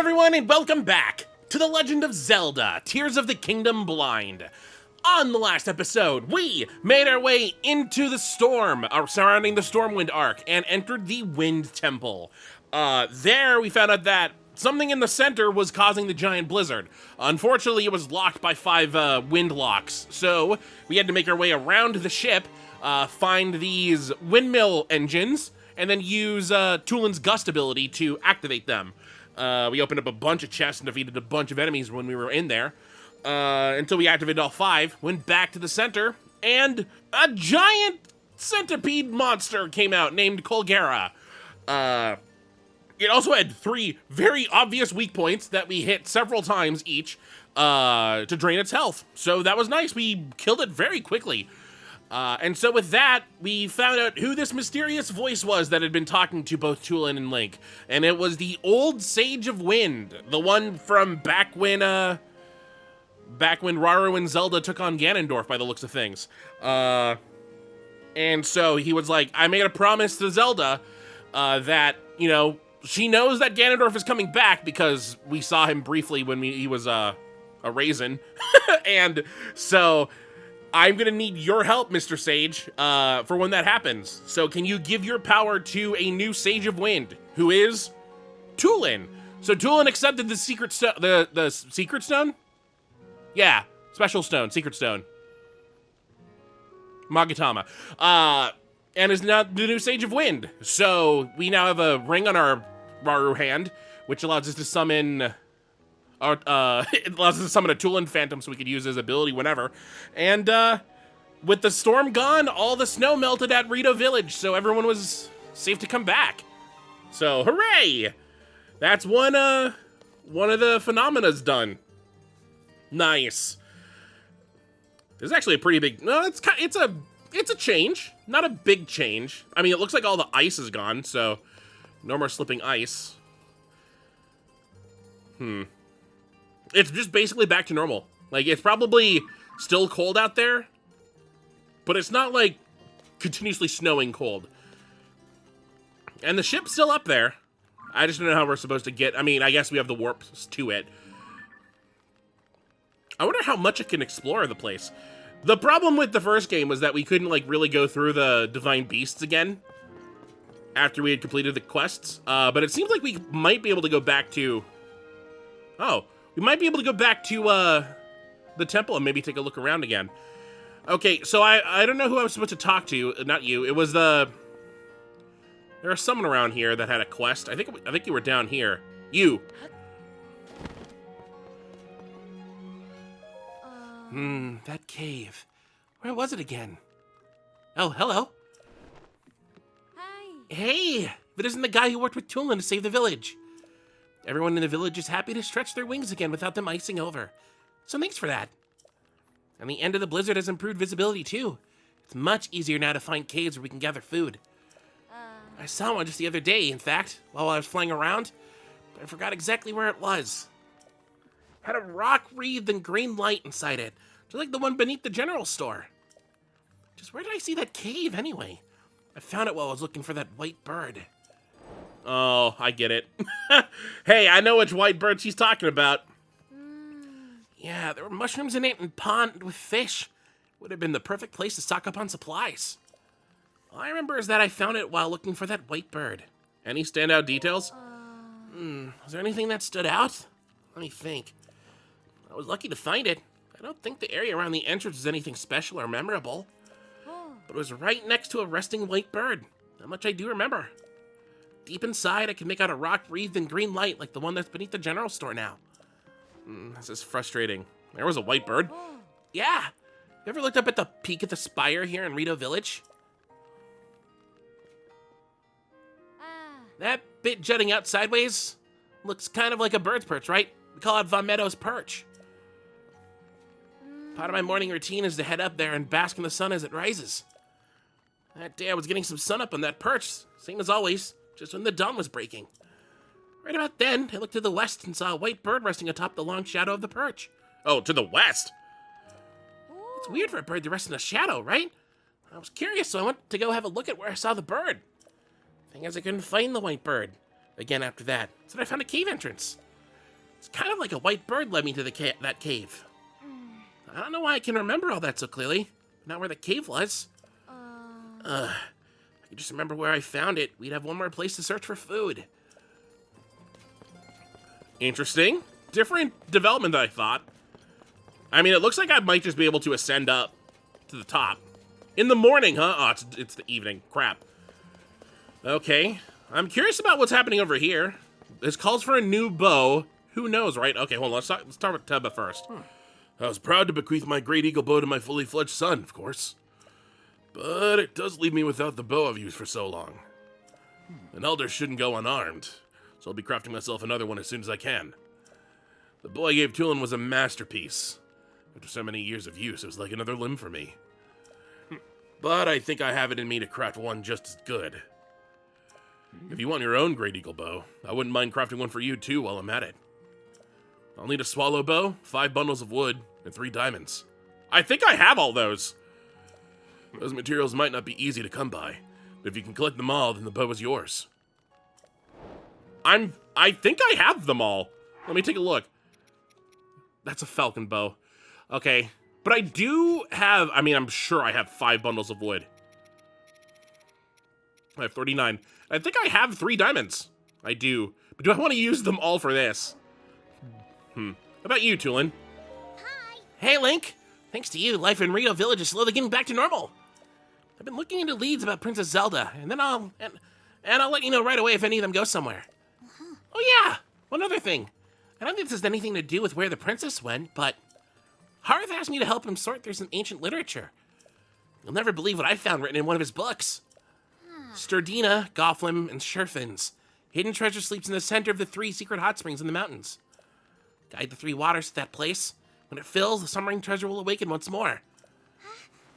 everyone, and welcome back to The Legend of Zelda, Tears of the Kingdom Blind. On the last episode, we made our way into the storm, surrounding the Stormwind Arc, and entered the Wind Temple. There, we found out that something in the center was causing the giant blizzard. Unfortunately, it was locked by 5 wind locks, so we had to make our way around the ship, find these windmill engines, and then use Tulin's Gust ability to activate them. We opened up a bunch of chests and defeated a bunch of enemies when we were in there. Until we activated all 5, went back to the center, and a giant centipede monster came out named Colgera. It also had 3 very obvious weak points that we hit several times each to drain its health. So that was nice. We killed it very quickly. And so with that, we found out who this mysterious voice was that had been talking to both Tulin and Link. And it was the old Sage of Wind, the one from back when Raru and Zelda took on Ganondorf by the looks of things. And so he was like, I made a promise to Zelda that, you know, she knows that Ganondorf is coming back because we saw him briefly when he was a raisin. And so I'm going to need your help, Mr. Sage, for when that happens. So can you give your power to a new Sage of Wind, who is Tulin? So Tulin accepted the secret stone, the secret stone? Yeah, special stone, secret stone. Magatama. And is now the new Sage of Wind. So we now have a ring on our Raru hand, which allows us to summon... it allows us to summon a Tulin Phantom so we could use his ability whenever. And with the storm gone, all the snow melted at Rito Village, so everyone was safe to come back. So, hooray! That's one of the phenomana's done. Nice. This is actually a pretty big... No, it's a change. Not a big change. I mean, it looks like all the ice is gone, so no more slipping ice. It's just basically back to normal. Like, it's probably still cold out there, but it's not, like, continuously snowing cold. And the ship's still up there. I just don't know how we're supposed to get... I mean, I guess we have the warps to it. I wonder how much it can explore the place. The problem with the first game was that we couldn't, like, really go through the Divine Beasts again after we had completed the quests. But it seems like we might be able to go back to... Oh... We might be able to go back to the temple and maybe take a look around again. Okay, so I don't know who I was supposed to talk to. Not you. It was there was someone around here that had a quest. I think you were down here. You. That cave. Where was it again? Oh, hello. Hi. Hey, but isn't the guy who worked with Tulin to save the village? Everyone in the village is happy to stretch their wings again without them icing over. So thanks for that. And the end of the blizzard has improved visibility too. It's much easier now to find caves where we can gather food. I saw one just the other day, in fact, while I was flying around, but I forgot exactly where it was. Had a rock wreathed in green light inside it, just like the one beneath the general store. Just where did I see that cave anyway? I found it while I was looking for that white bird. Oh, I get it. Hey, I know which white bird she's talking about. Yeah, there were mushrooms in it and pond with fish. Would have been the perfect place to stock up on supplies. All I remember is that I found it while looking for that white bird. Any standout details? Was there anything that stood out? Let me think. I was lucky to find it. I don't think the area around the entrance was anything special or memorable. But it was right next to a resting white bird. That much I do remember. Deep inside, I can make out a rock wreathed in green light like the one that's beneath the general store now. This is frustrating. There was a white bird. Yeah. You ever looked up at the peak of the spire here in Rito Village? That bit jutting out sideways looks kind of like a bird's perch, right? We call it Von Meadow's perch. Part of my morning routine is to head up there and bask in the sun as it rises. That day I was getting some sun up on that perch, same as always. Just when the dawn was breaking. Right about then, I looked to the west and saw a white bird resting atop the long shadow of the perch. Oh, to the west? It's weird for a bird to rest in a shadow, right? I was curious, so I went to go have a look at where I saw the bird. Thing is, I couldn't find the white bird. Again after that. So I found a cave entrance. It's kind of like a white bird led me to that cave. I don't know why I can remember all that so clearly. Not where the cave was. I can just remember where I found it. We'd have one more place to search for food. Interesting. Different development than I thought. I mean, it looks like I might just be able to ascend up to the top. In the morning, huh? Oh, it's the evening. Crap. Okay. I'm curious about what's happening over here. This calls for a new bow. Who knows, right? Okay, hold on. Let's start with Tubba first. I was proud to bequeath my great eagle bow to my fully fledged son, of course. But it does leave me without the bow I've used for so long. An elder shouldn't go unarmed, so I'll be crafting myself another one as soon as I can. The bow I gave Tulin was a masterpiece. After so many years of use, it was like another limb for me. But I think I have it in me to craft one just as good. If you want your own great eagle bow, I wouldn't mind crafting one for you too while I'm at it. I'll need a swallow bow, 5 bundles of wood, and 3 diamonds. I think I have all those. Those materials might not be easy to come by, but if you can collect them all, then the bow is yours. I think I have them all. Let me take a look. That's a falcon bow. Okay, but I do have, I mean, I'm sure I have 5 bundles of wood. I have 39. I think I have 3 diamonds. I do. But do I want to use them all for this? How about you, Tulin? Hi. Hey, Link. Thanks to you, life in Rito Village is slowly getting back to normal. I've been looking into leads about Princess Zelda, and then I'll let you know right away if any of them go somewhere. Oh yeah, one other thing. I don't think this has anything to do with where the princess went, but Harth asked me to help him sort through some ancient literature. You'll never believe what I found written in one of his books. Sturdina, Gothlim, and Sherfin's hidden treasure sleeps in the center of the 3 secret hot springs in the mountains. Guide the 3 waters to that place. When it fills, the submarine treasure will awaken once more.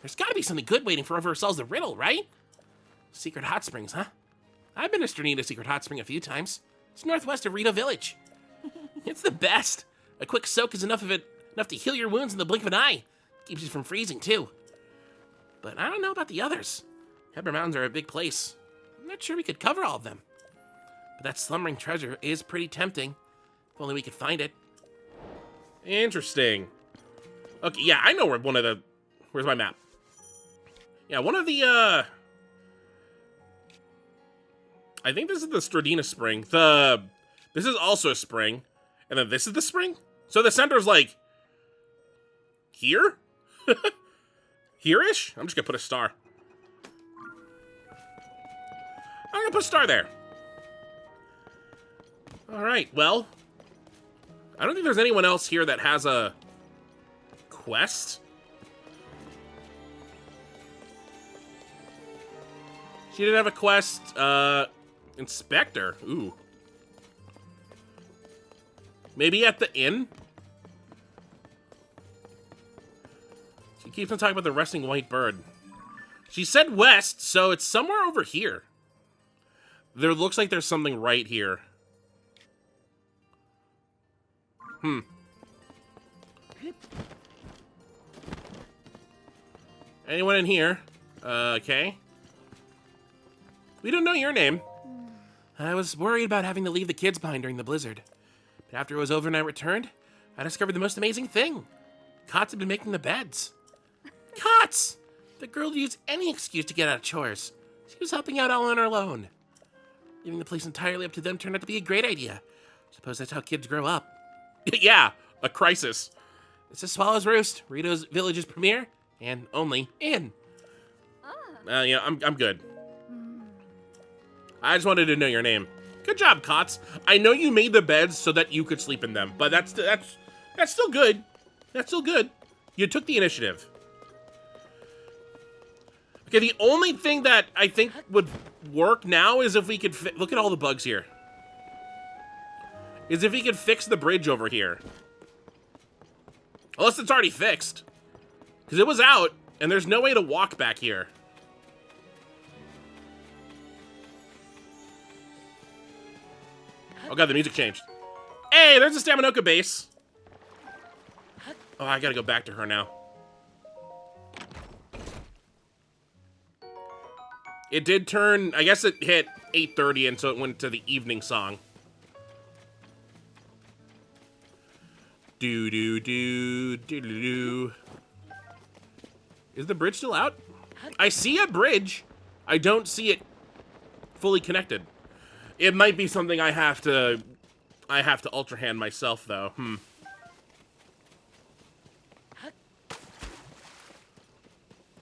There's gotta be something good waiting for whoever solves the riddle, right? Secret hot springs, huh? I've been to Sturdina Secret Hot Spring a few times. It's northwest of Rito Village. It's the best. A quick soak is enough to heal your wounds in the blink of an eye. Keeps you from freezing, too. But I don't know about the others. Hebra Mountains are a big place. I'm not sure we could cover all of them. But that slumbering treasure is pretty tempting. If only we could find it. Interesting. Okay, yeah, I know where one of the... Where's my map? Yeah, one of the, I think this is the Sturdina spring. This is also a spring. And then this is the spring? So the center's like... Here? Here-ish? I'm just gonna put a star. I'm gonna put a star there. Alright, well... I don't think there's anyone else here that has a... quest? She didn't have a quest, Inspector. Ooh. Maybe at the inn? She keeps on talking about the resting white bird. She said west, so it's somewhere over here. There looks like there's something right here. Anyone in here? Okay. We don't know your name. I was worried about having to leave the kids behind during the blizzard. But after it was over and I returned, I discovered the most amazing thing. Cots had been making the beds. Cots! The girl used any excuse to get out of chores. She was helping out all on her own. Leaving the place entirely up to them turned out to be a great idea. Suppose that's how kids grow up. Yeah, a crisis. This is Swallow's Roost, Rito's Village's premiere and only inn. Yeah, I'm good. I just wanted to know your name. Good job, Cots. I know you made the beds so that you could sleep in them, but that's still good. That's still good. You took the initiative. Okay, the only thing that I think would work now is if we could look at all the bugs here. Is if we could fix the bridge over here. Unless it's already fixed. Because it was out, and there's no way to walk back here. Oh god, the music changed. Hey, there's a Staminoka base. Oh, I gotta go back to her now. It did turn, I guess it hit 8:30 and so it went to the evening song. Do do do do do do. Is the bridge still out? I see a bridge. I don't see it fully connected. It might be something I have to Ultra Hand myself, though.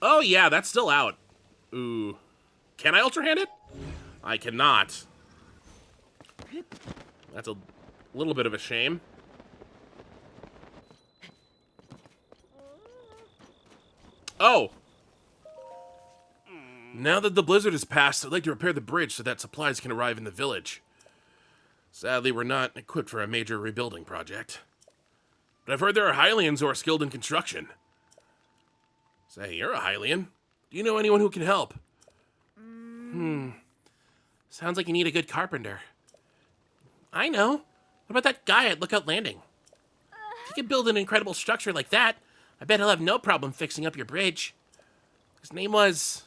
Oh, yeah, that's still out. Ooh. Can I Ultra Hand it? I cannot. That's a little bit of a shame. Oh! Now that the blizzard has passed, I'd like to repair the bridge so that supplies can arrive in the village. Sadly, we're not equipped for a major rebuilding project. But I've heard there are Hylians who are skilled in construction. Say, you're a Hylian. Do you know anyone who can help? Sounds like you need a good carpenter. I know. What about that guy at Lookout Landing? If you can build an incredible structure like that, I bet he'll have no problem fixing up your bridge. His name was...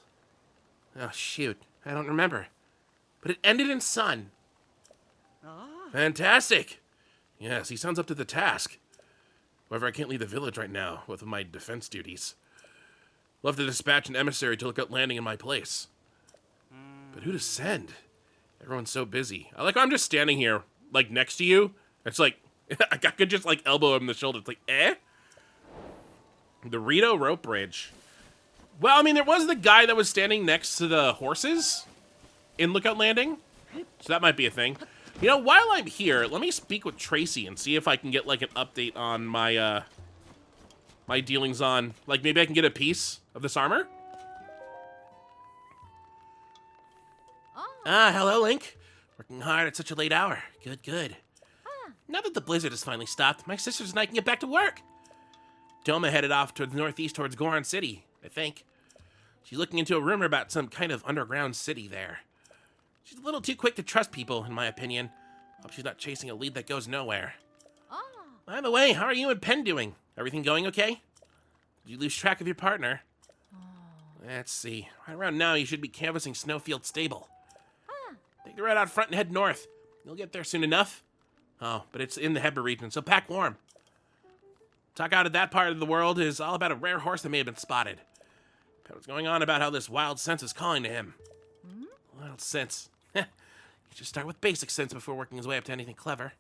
Oh, shoot. I don't remember. But it ended in Sun. Fantastic. Yes, he sounds up to the task. However, I can't leave the village right now with my defense duties. Love to dispatch an emissary to Lookout Landing in my place. But who to send? Everyone's so busy. I like how I'm just standing here, like, next to you. It's like, I could just, like, elbow him in the shoulder. It's like, eh? The Rito Rope Bridge. Well, I mean, there was the guy that was standing next to the horses in Lookout Landing. So that might be a thing. You know, while I'm here, let me speak with Tracy and see if I can get, like, an update on my, my dealings on... Like, maybe I can get a piece of this armor? Ah, hello, Link. Working hard at such a late hour. Good, good. Now that the blizzard has finally stopped, my sisters and I can get back to work. Doma headed off to the northeast towards Goron City, I think. She's looking into a rumor about some kind of underground city there. She's a little too quick to trust people, in my opinion. Hope she's not chasing a lead that goes nowhere. By the way, how are you and Pen doing? Everything going okay? Did you lose track of your partner? Let's see. Right around now, you should be canvassing Snowfield Stable. Take the road out front and head north. You'll get there soon enough. Oh, but it's in the Hebra region, so pack warm. Talk out of that part of the world is all about a rare horse that may have been spotted. Pen was going on about how this wild sense is calling to him. Wild sense. You should start with basic sense before working his way up to anything clever.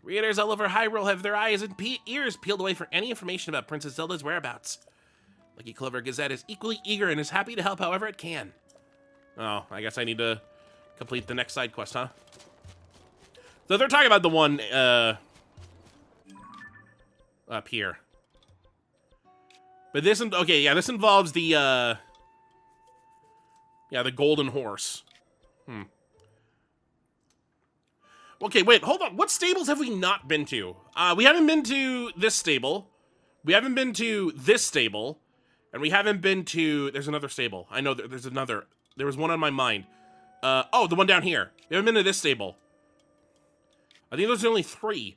Readers all over Hyrule have their eyes and ears peeled away for any information about Princess Zelda's whereabouts. Lucky Clover Gazette is equally eager and is happy to help however it can. Oh, I guess I need to complete the next side quest, huh? So they're talking about the one, up here. But this, okay, yeah, this involves the, yeah, the golden horse. Okay, wait, hold on. What stables have we not been to? We haven't been to this stable. We haven't been to this stable. And we haven't been to... There's another stable. I know there's another. There was one on my mind. Oh, the one down here. We haven't been to this stable. I think those are only 3.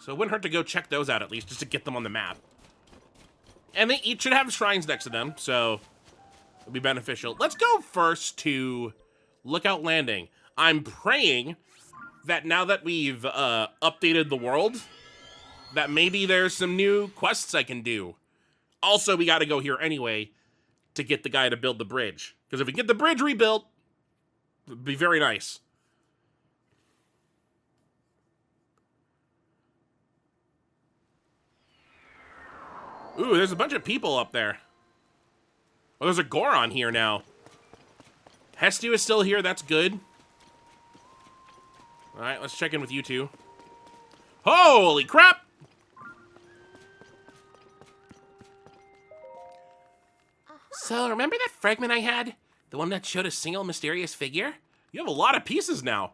So it wouldn't hurt to go check those out at least, just to get them on the map. And they each should have shrines next to them, so it'll be beneficial. Let's go first to Lookout Landing. I'm praying that now that we've updated the world, that maybe there's some new quests I can do. Also, we gotta go here anyway to get the guy to build the bridge. Because if we get the bridge rebuilt, it'd be very nice. Ooh, there's a bunch of people up there. Oh, there's a Goron here now. Hestia is still here, that's good. Alright, let's check in with you two. Holy crap! So, remember that fragment I had? The one that showed a single mysterious figure? You have a lot of pieces now.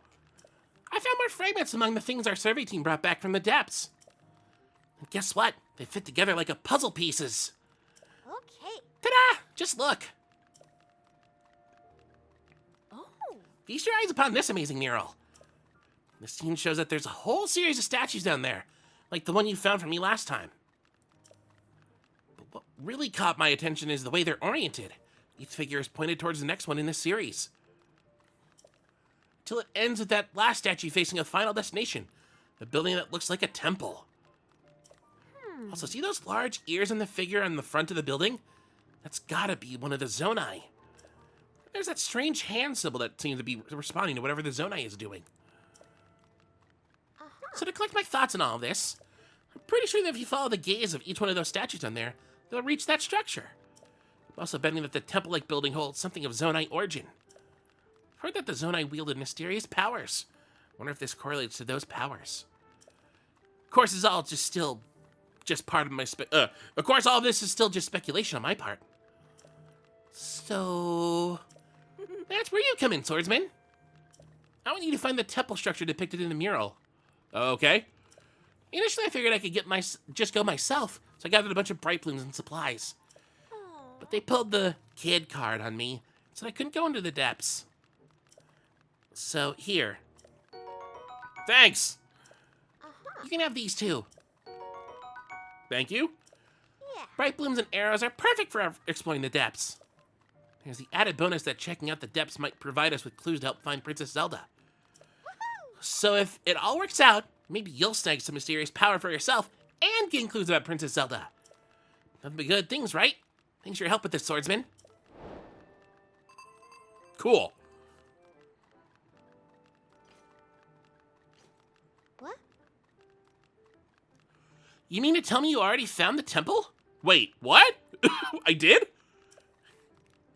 I found more fragments among the things our survey team brought back from the depths. And guess what? They fit together like a puzzle pieces. Okay. Ta-da! Just look. Oh. Feast your eyes upon this amazing mural. The scene shows that there's a whole series of statues down there, like the one you found for me last time. But what really caught my attention is the way they're oriented. Each figure is pointed towards the next one in this series. Till it ends with that last statue facing a final destination, A building that looks like a temple. Also, see those large ears on the figure on the front of the building? That's gotta be one of the Zonai. There's that strange hand symbol that seems to be responding to whatever the Zonai is doing. So to collect my thoughts on all of this, I'm pretty sure that if you follow the gaze of each one of those statues on there, you'll reach that structure. I'm also betting that the temple-like building holds something of Zonai origin. I've heard that the Zonai wielded mysterious powers. Wonder if this correlates to those powers. Of course, it's all just part of my of course, all of this is still just speculation on my part. So that's where you come in, swordsman. I want you to find the temple structure depicted in the mural. Okay. Initially, I figured I could just go myself, so I gathered a bunch of bright blooms and supplies. But they pulled the kid card on me, so I couldn't go into the depths. So here. Thanks. You can have these too. Thank you. Yeah. Bright blooms and arrows are perfect for exploring the depths. There's the added bonus that checking out the depths might provide us with clues to help find Princess Zelda. So if it all works out, maybe you'll snag some mysterious power for yourself and gain clues about Princess Zelda. Nothing but good things, right? Thanks for your help with this, swordsman. Cool. What? You mean to tell me you already found the temple? Wait, what? I did?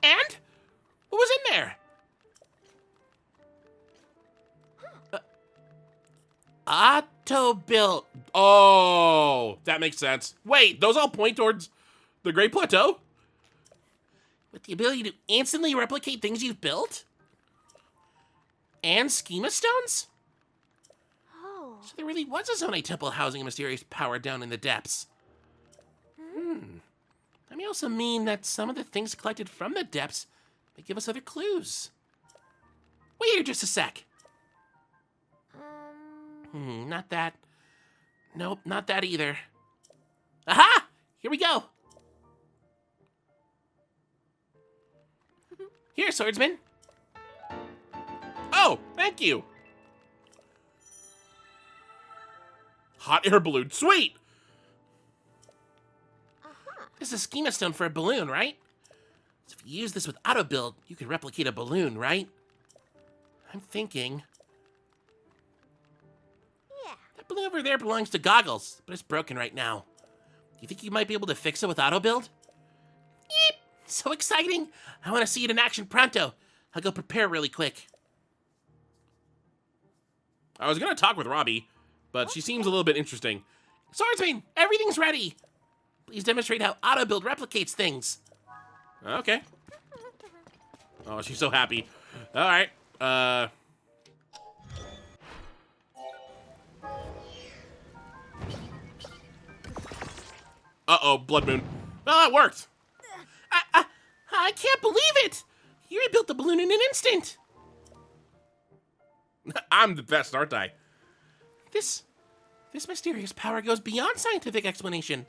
And? What was in there? Auto built. Oh, that makes sense. Wait, those all point towards the Great Plateau? With the ability to instantly replicate things you've built? And schema stones? Oh. So there really was a Zonai temple housing a mysterious power down in the depths. That may also mean that some of the things collected from the depths may give us other clues. Wait here just a sec. Not that. Nope, not that either. Aha! Here we go. Here, swordsman. Oh, thank you. Hot air balloon, sweet! This is a schema stone for a balloon, right? So if you use this with auto build, you could replicate a balloon, right? I'm thinking. Yeah. That balloon over there belongs to Goggles, but it's broken right now. Do you think you might be able to fix it with auto build? Yeep! So exciting! I want to see it in action pronto. I'll go prepare really quick. I was gonna talk with Robbie, but she seems a little bit interesting. Swordsman, everything's ready. Please demonstrate how auto build replicates things. Okay. Oh, she's so happy. All right. Uh-oh, blood moon. Oh, that worked. I can't believe it. You rebuilt the balloon in an instant. I'm the best, aren't I? This mysterious power goes beyond scientific explanation.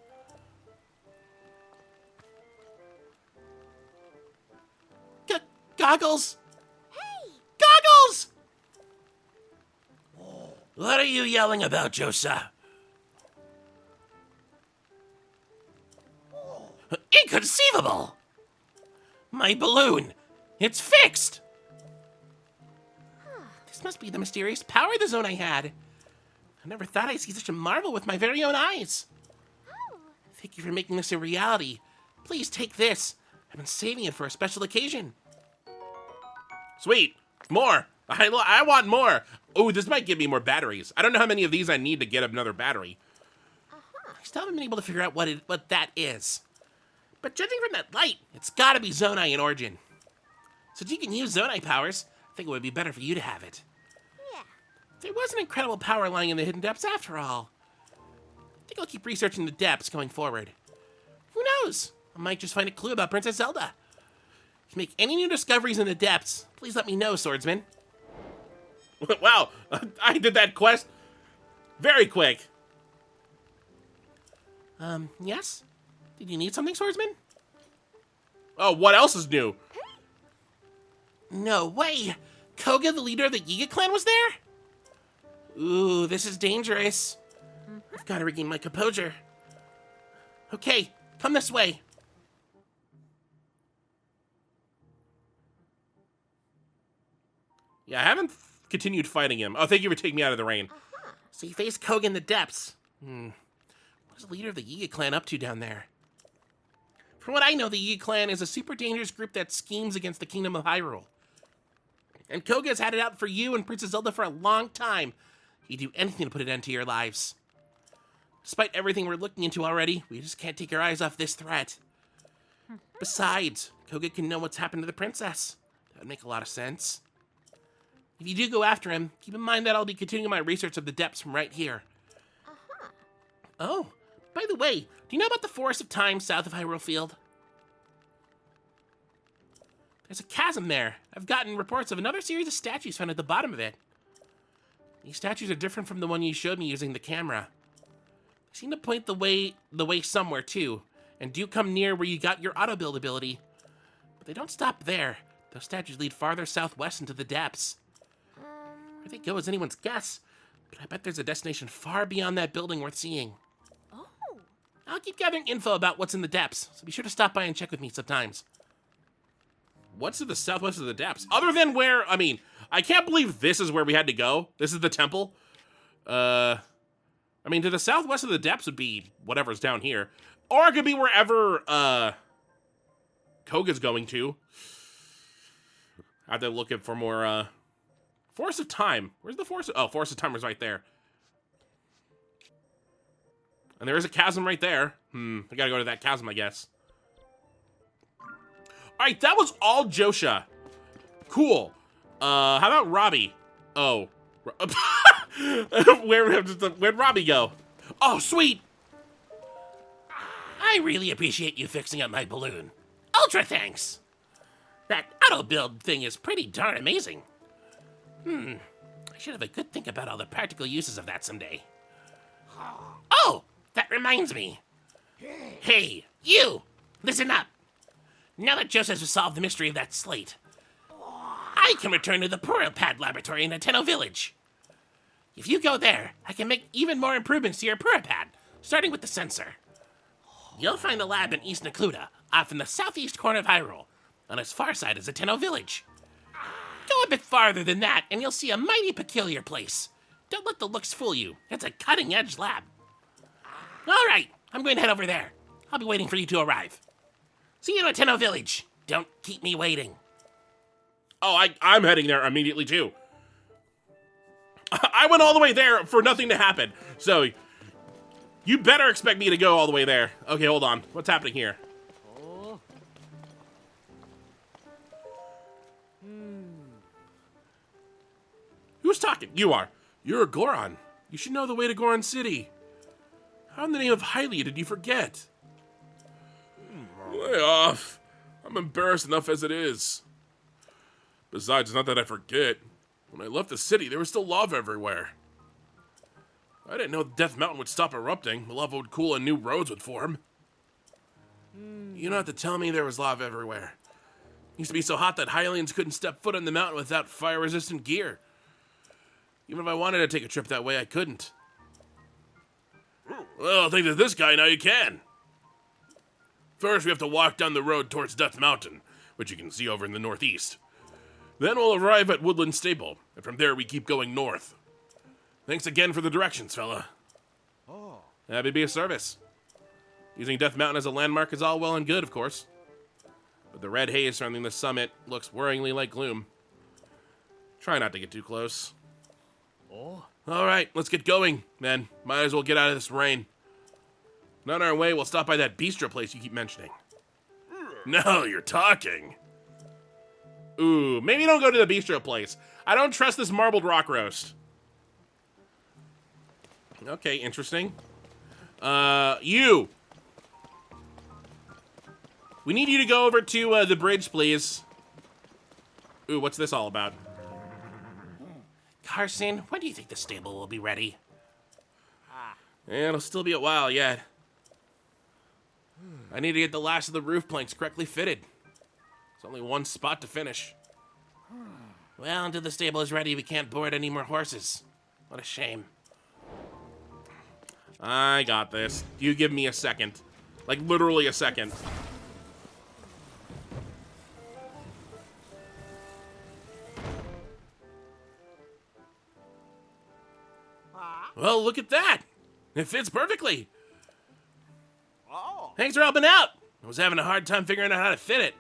Goggles! Hey! Goggles! What are you yelling about, Josa? Inconceivable! My balloon! It's fixed! This must be the mysterious power the Zonai had. I never thought I'd see such a marvel with my very own eyes. Oh. Thank you for making this a reality. Please take this. I've been saving it for a special occasion. Sweet. More. I want more. Oh, this might give me more batteries. I don't know how many of these I need to get another battery. I still haven't been able to figure out what that is. But judging from that light, it's gotta be Zonai in origin. Since you can use Zonai powers, I think it would be better for you to have it. Yeah. There was an incredible power lying in the hidden depths after all. I think I'll keep researching the depths going forward. Who knows? I might just find a clue about Princess Zelda. If you make any new discoveries in the depths, please let me know, swordsman. Wow, I did that quest very quick. Yes? Did you need something, swordsman? Oh, what else is new? No way! Koga, the leader of the Yiga clan, was there? Ooh, this is dangerous. I've got to regain my composure. Okay, come this way. Yeah, I haven't continued fighting him. Oh, thank you for taking me out of the rain. So you face Koga in the depths. What is the leader of the Yiga clan up to down there? From what I know, the Yiga clan is a super dangerous group that schemes against the kingdom of Hyrule. And Koga has had it out for you and Princess Zelda for a long time. He'd do anything to put an end to your lives. Despite everything we're looking into already, we just can't take our eyes off this threat. Besides, Koga can know what's happened to the princess. That would make a lot of sense. If you do go after him, keep in mind that I'll be continuing my research of the depths from right here. Oh, by the way, do you know about the Forest of Time south of Hyrule Field? There's a chasm there. I've gotten reports of another series of statues found at the bottom of it. These statues are different from the one you showed me using the camera. They seem to point the way somewhere too, and do come near where you got your auto-build ability. But they don't stop there. Those statues lead farther southwest into the depths. Where they go is anyone's guess, but I bet there's a destination far beyond that building worth seeing. Oh. I'll keep gathering info about what's in the depths, so be sure to stop by and check with me sometimes. What's to the southwest of the depths? Other than where, I can't believe this is where we had to go. This is the temple. To the southwest of the depths would be whatever's down here. Or it could be wherever, Koga's going to. I've been looking for more, Forest of Time. Where's the Forest? Oh, Forest of Time was right there. And there is a chasm right there. I gotta go to that chasm, I guess. Alright, that was all Josha. Cool. How about Robbie? Oh. Where'd Robbie go? Oh, sweet! I really appreciate you fixing up my balloon. Ultra thanks! That auto-build thing is pretty darn amazing. I should have a good think about all the practical uses of that someday. Oh, that reminds me. Hey, you! Listen up. Now that Joseph has solved the mystery of that slate, I can return to the Purapad laboratory in Ateno Village. If you go there, I can make even more improvements to your Purapad, starting with the sensor. You'll find the lab in East Nakluda, off in the southeast corner of Hyrule, on its far side is Ateno Village. Go a bit farther than that, and you'll see a mighty peculiar place. Don't let the looks fool you. It's a cutting-edge lab. All right, I'm going to head over there. I'll be waiting for you to arrive. See you at Ateno Village. Don't keep me waiting. Oh, I'm heading there immediately, too. I went all the way there for nothing to happen. So, you better expect me to go all the way there. Okay, hold on. What's happening here? Who's talking? You are. You're a Goron. You should know the way to Goron City. How in the name of Hylia did you forget? Lay off. I'm embarrassed enough as it is. Besides, it's not that I forget. When I left the city, there was still lava everywhere. I didn't know Death Mountain would stop erupting. The lava would cool and new roads would form. You don't have to tell me there was lava everywhere. It used to be so hot that Hylians couldn't step foot on the mountain without fire-resistant gear. Even if I wanted to take a trip that way, I couldn't. Well, thanks to this guy, now you can. First, we have to walk down the road towards Death Mountain, which you can see over in the northeast. Then we'll arrive at Woodland Stable, and from there we keep going north. Thanks again for the directions, fella. Happy to be of service. Using Death Mountain as a landmark is all well and good, of course. But the red haze surrounding the summit looks worryingly like gloom. Try not to get too close. Alright, let's get going, then. Might as well get out of this rain. And on our way, we'll stop by that bistro place you keep mentioning. No, you're talking. Ooh, maybe don't go to the bistro place. I don't trust this marbled rock roast. Okay, interesting. You! We need you to go over to the bridge, please. Ooh, what's this all about? Carson, when do you think the stable will be ready? It'll still be a while yet. I need to get the last of the roof planks correctly fitted. There's only one spot to finish. Well, until the stable is ready, we can't board any more horses. What a shame. I got this. You give me a second. Like, literally a second. Well, look at that. It fits perfectly. Thanks for helping out. I was having a hard time figuring out how to fit it.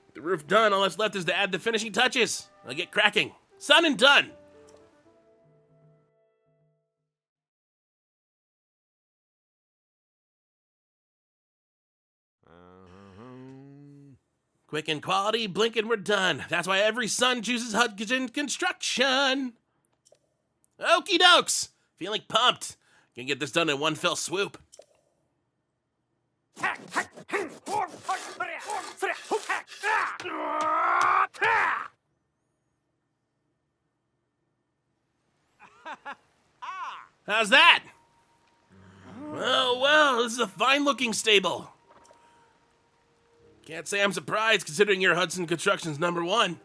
With the roof done, all that's left is to add the finishing touches. I'll get cracking. Son and done. Quick and quality, blink and we're done. That's why every son chooses Hudson Construction. Okie dokes. Feeling pumped. Can get this done in one fell swoop. How's that? Well, this is a fine-looking stable. Can't say I'm surprised, considering you're Hudson Construction's #1.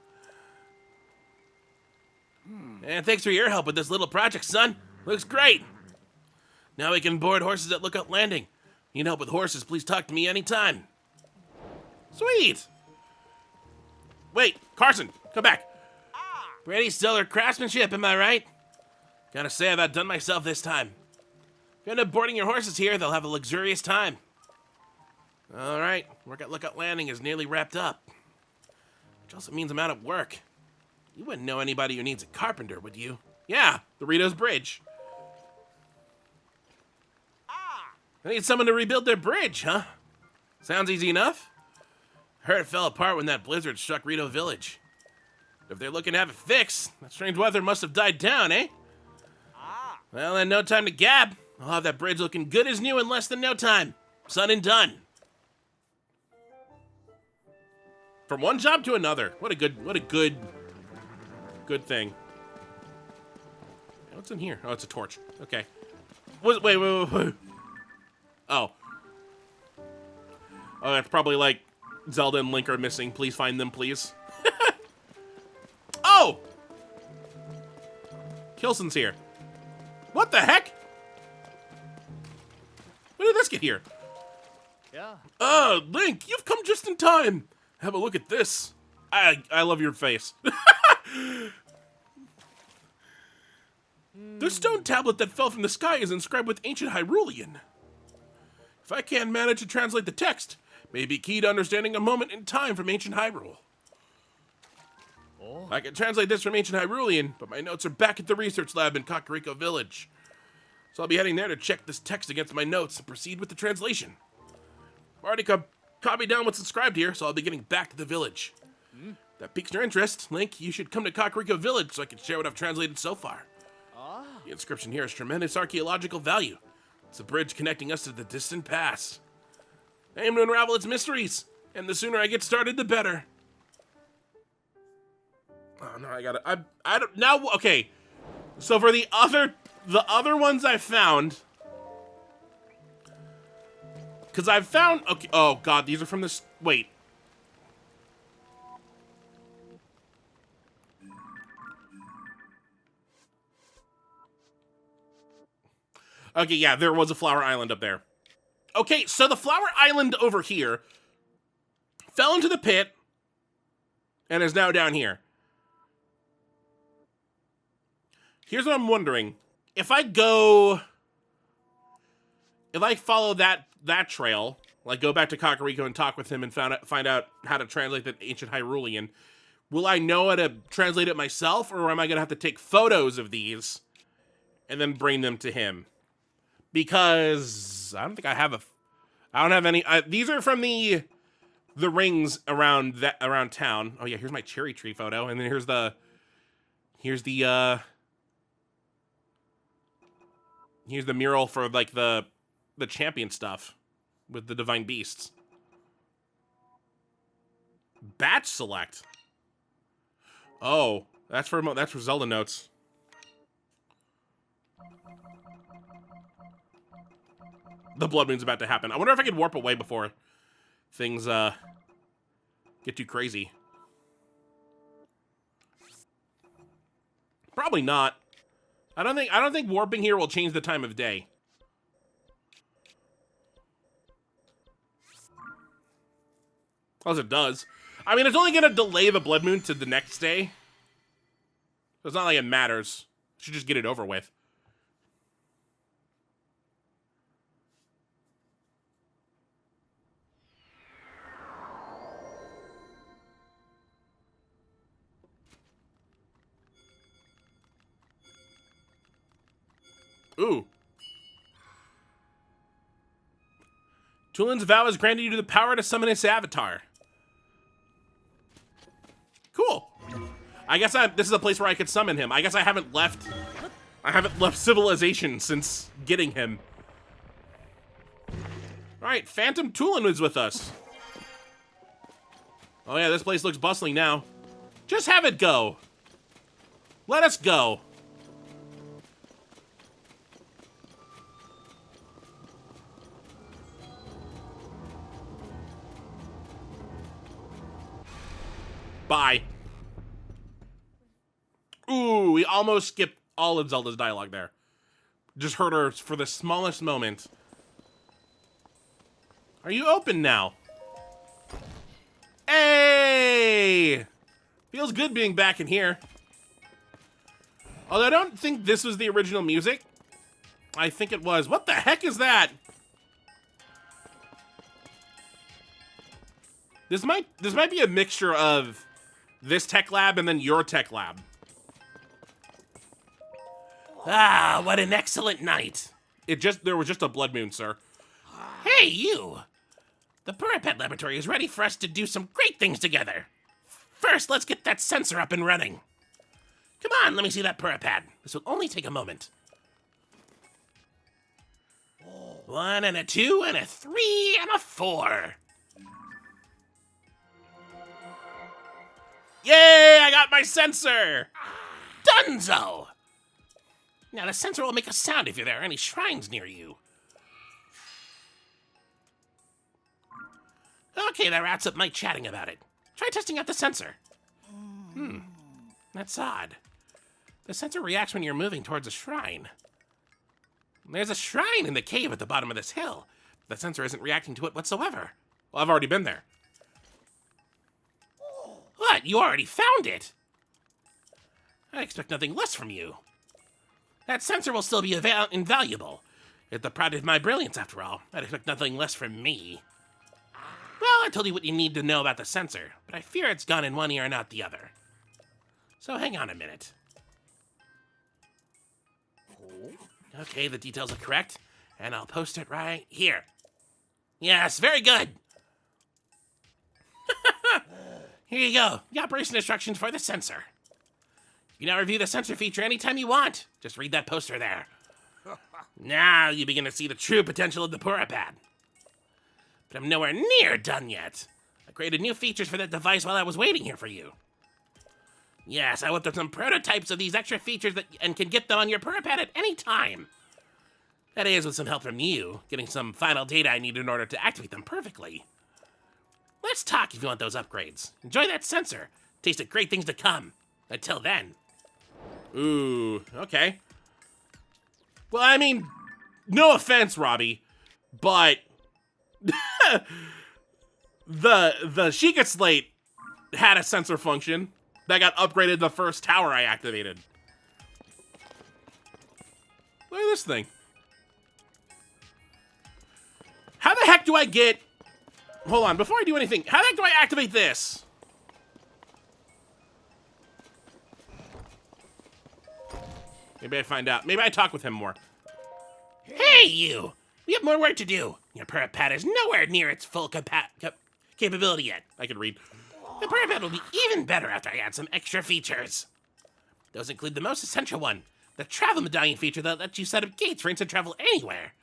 And thanks for your help with this little project, son. Looks great. Now we can board horses at Lookout Landing. Need help with horses, please talk to me anytime. Sweet. Wait, Carson, come back. Pretty stellar craftsmanship, am I right? Gotta say, I've outdone myself this time. If you end up boarding your horses here, they'll have a luxurious time. All right, work at Lookout Landing is nearly wrapped up. Which also means I'm out of work. You wouldn't know anybody who needs a carpenter, would you? Yeah, Doritos Bridge. I need someone to rebuild their bridge, huh? Sounds easy enough. Heard it fell apart when that blizzard struck Rito Village. If they're looking to have it fixed, that strange weather must have died down, eh? Well, then no time to gab. I'll have that bridge looking good as new in less than no time. Son and done. From one job to another. What a good thing. What's in here? Oh, it's a torch. Okay. Wait. Oh. Oh, that's probably like Zelda and Link are missing. Please find them, please. Oh! Kilson's here. What the heck? When did this get here? Yeah. Link, you've come just in time. Have a look at this. I love your face. The stone tablet that fell from the sky is inscribed with ancient Hyrulean. If I can't manage to translate the text, may be key to understanding a moment in time from ancient Hyrule. I can translate this from ancient Hyrulean, but my notes are back at the research lab in Kakariko Village. So I'll be heading there to check this text against my notes and proceed with the translation. I've already copied down what's inscribed here, so I'll be getting back to the village. If that piques your interest, Link, you should come to Kakariko Village so I can share what I've translated so far. The inscription here has tremendous archaeological value. It's a bridge connecting us to the distant past. I aim to unravel its mysteries, and the sooner I get started, the better. Oh no, I don't now. Okay, so for the other ones I found, because I've found. Okay, oh god, these are from this. Wait. Okay, yeah, there was a flower island up there. Okay, so the flower island over here fell into the pit and is now down here. Here's what I'm wondering. If I follow that trail, like go back to Kakariko and talk with him and find out how to translate the ancient Hyrulean, will I know how to translate it myself, or am I going to have to take photos of these and then bring them to him? Because I don't think I don't have any. These are from the rings around town. Oh yeah, here's my cherry tree photo, and then here's the mural for like the champion stuff with the divine beasts. Batch select. Oh, that's for Zelda notes. The blood moon's about to happen. I wonder if I could warp away before things get too crazy. Probably not. I don't think warping here will change the time of day. As it does. I mean, it's only gonna delay the blood moon to the next day. So it's not like it matters. Should just get it over with. Ooh. Tulin's vow has granted you the power to summon its avatar. Cool. I guess this is a place where I could summon him. I guess I haven't left civilization since getting him. Alright, Phantom Tulin is with us. Oh yeah, this place looks bustling now. Just have it go. Let us go. Bye. Ooh, we almost skipped all of Zelda's dialogue there. Just heard her for the smallest moment. Are you open now? Hey! Feels good being back in here. Although I don't think this was the original music. I think it was. What the heck is that? This might be a mixture of this tech lab and then your tech lab. Ah, what an excellent night. There was just a blood moon, sir. Hey, you! The Purapet Laboratory is ready for us to do some great things together. First, let's get that sensor up and running. Come on, let me see that Purapet. This will only take a moment. 1 and a 2 and a 3 and a 4. Yay, I got my sensor! Dunzo! Now the sensor will make a sound if there are any shrines near you. Okay, that wraps up my chatting about it. Try testing out the sensor. That's odd. The sensor reacts when you're moving towards a shrine. There's a shrine in the cave at the bottom of this hill. The sensor isn't reacting to it whatsoever. Well, I've already been there. What? You already found it? I expect nothing less from you. That sensor will still be invaluable. It's the product of my brilliance, after all. I'd expect nothing less from me. Well, I told you what you need to know about the sensor, but I fear it's gone in one ear and out the other. So hang on a minute. Okay, the details are correct, and I'll post it right here. Yes, very good. Here you go, the operation instructions for the sensor. You can now review the sensor feature anytime you want. Just read that poster there. Now you begin to see the true potential of the Purapad. But I'm nowhere near done yet. I created new features for that device while I was waiting here for you. Yes, I whipped up some prototypes of these extra features and can get them on your Purapad at any time. That is, with some help from you, getting some final data I need in order to activate them perfectly. Let's talk if you want those upgrades. Enjoy that sensor. Taste of great things to come. Until then. Ooh, okay. Well, I mean, no offense, Robbie, but the Sheikah Slate had a sensor function that got upgraded the first tower I activated. Look at this thing. How the heck do I get... Hold on, before I do anything, how the heck do I activate this? Maybe I find out. Maybe I talk with him more. Hey, you! We have more work to do. Your Purapad is nowhere near its full capability yet. I can read. The Purapad will be even better after I add some extra features. Those include the most essential one, the travel medallion feature that lets you set up gates for instant travel anywhere.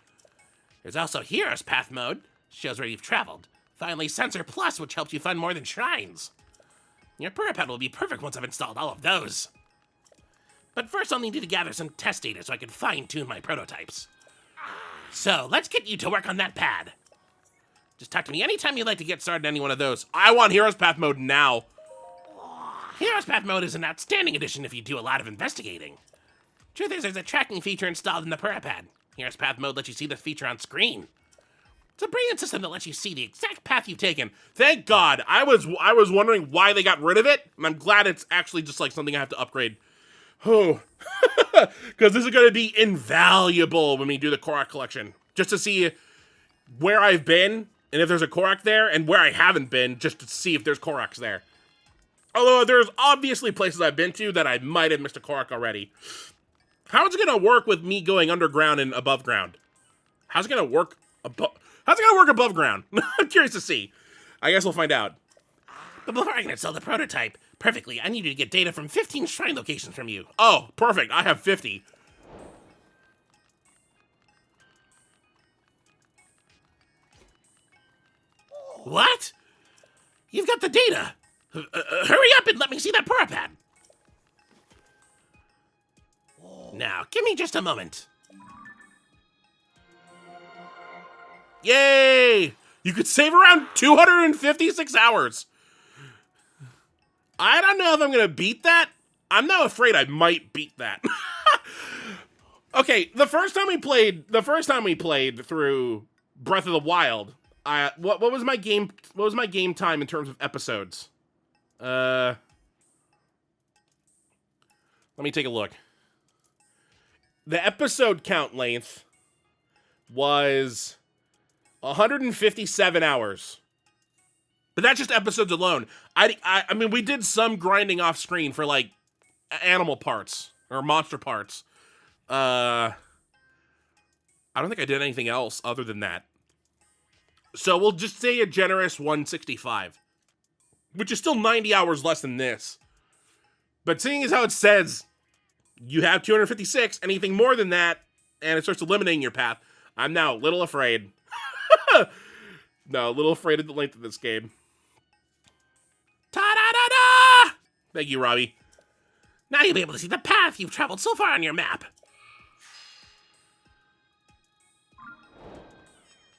There's also Hero's Path mode, shows where you've traveled. Finally, Sensor Plus, which helps you find more than shrines. Your Purapad will be perfect once I've installed all of those. But first I'll need you to gather some test data so I can fine-tune my prototypes. So, let's get you to work on that pad. Just talk to me anytime you'd like to get started on any one of those. I want Hero's Path mode now. Hero's Path mode is an outstanding addition if you do a lot of investigating. Truth is, there's a tracking feature installed in the Purapad. Hero's Path mode lets you see the feature on screen. It's a brilliant system that lets you see the exact path you've taken. Thank God. I was wondering why they got rid of it, and I'm glad it's actually just like something I have to upgrade. Oh, because this is going to be invaluable when we do the Korok collection. Just to see where I've been, and if there's a Korok there, and where I haven't been, just to see if there's Koroks there. Although there's obviously places I've been to that I might have missed a Korok already. How's it going to work with me going underground and above ground? How's it going to work above ground? I'm curious to see. I guess we'll find out. But before I can install the prototype perfectly, I need you to get data from 15 shrine locations from you. Oh, perfect. I have 50. What? You've got the data. Hurry up and let me see that Purapad. Now, give me just a moment. Yay! You could save around 256 hours. I don't know if I'm going to beat that. I'm now afraid I might beat that. Okay, the first time we played through Breath of the Wild, what was my game time in terms of episodes? Let me take a look. The episode count length was 157 hours. But that's just episodes alone. I mean, we did some grinding off screen for, like, animal parts or monster parts. I don't think I did anything else other than that. So we'll just say a generous 165. Which is still 90 hours less than this. But seeing as how it says you have 256, anything more than that, and it starts eliminating your path, I'm now a little afraid. No, a little afraid of the length of this game. Ta-da-da-da! Thank you, Robbie. Now you'll be able to see the path you've traveled so far on your map.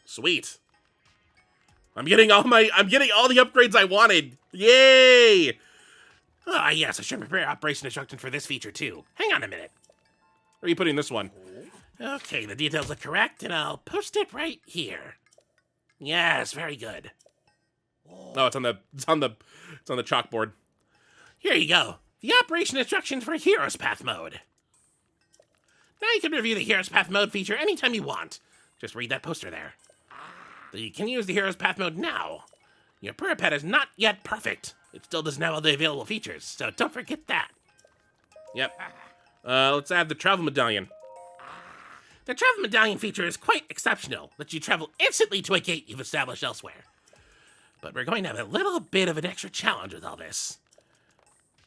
Sweet. I'm getting all the upgrades I wanted. Yay! Ah, yes, I should prepare operation instructions for this feature too. Hang on a minute. Where are you putting this one? Okay, the details look correct, and I'll post it right here. Yes, very good. Oh, it's on the chalkboard. Here you go. The operation instructions for Hero's Path mode. Now you can review the Hero's Path mode feature anytime you want. Just read that poster there. But you can use the Hero's Path mode now. Your Purapad is not yet perfect. It still doesn't have all the available features, so don't forget that. Yep. Let's add the travel medallion. The travel medallion feature is quite exceptional. Lets you travel instantly to a gate you've established elsewhere. But we're going to have a little bit of an extra challenge with all this.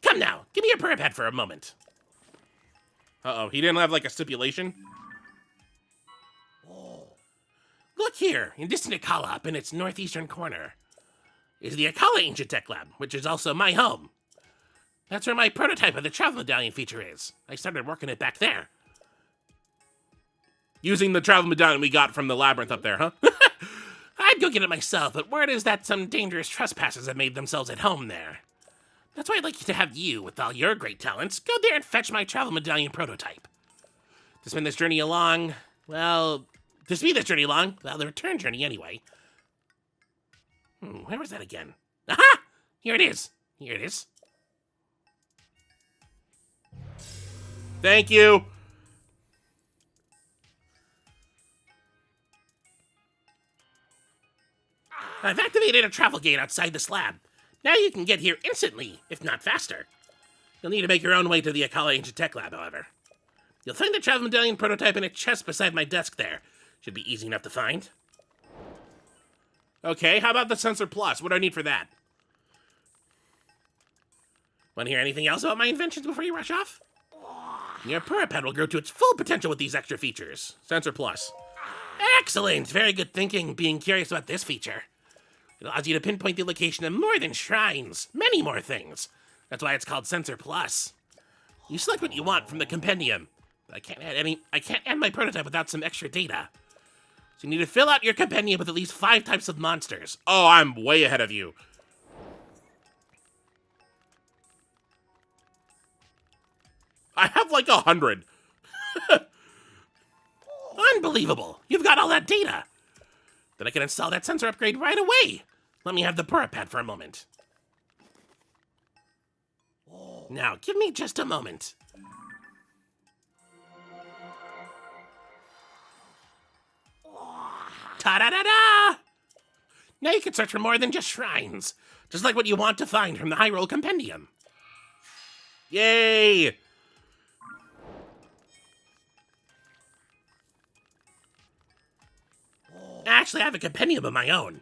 Come now, give me your Purapad for a moment. Uh-oh, he didn't have, like, a stipulation? Look here, in distant Akala up in its northeastern corner, is the Akala Ancient Tech Lab, which is also my home. That's where my prototype of the travel medallion feature is. I started working it back there. Using the travel medallion we got from the labyrinth up there, huh? I'd go get it myself, but word is that some dangerous trespassers have made themselves at home there. That's why I'd like to have you, with all your great talents, go there and fetch my travel medallion prototype. To speed this journey along, the return journey anyway. Where was that again? Aha! Here it is. Thank you. I've activated a travel gate outside this lab. Now you can get here instantly, if not faster. You'll need to make your own way to the Akala Ancient Tech Lab, however. You'll find the travel medallion prototype in a chest beside my desk there. Should be easy enough to find. Okay, how about the Sensor Plus? What do I need for that? Want to hear anything else about my inventions before you rush off? Your Purapad will grow to its full potential with these extra features. Sensor Plus. Excellent! Very good thinking, being curious about this feature. It allows you to pinpoint the location of more than shrines, many more things. That's why it's called Sensor Plus. You select what you want from the compendium, but I can't add my prototype without some extra data. So you need to fill out your compendium with at least 5 types of monsters. Oh, I'm way ahead of you. I have like 100. Unbelievable! You've got all that data! Then I can install that sensor upgrade right away! Let me have the Pura Pad for a moment. Now, give me just a moment. Ta-da-da-da! Now you can search for more than just shrines. Just like what you want to find from the Hyrule Compendium. Yay! Actually, I have a compendium of my own.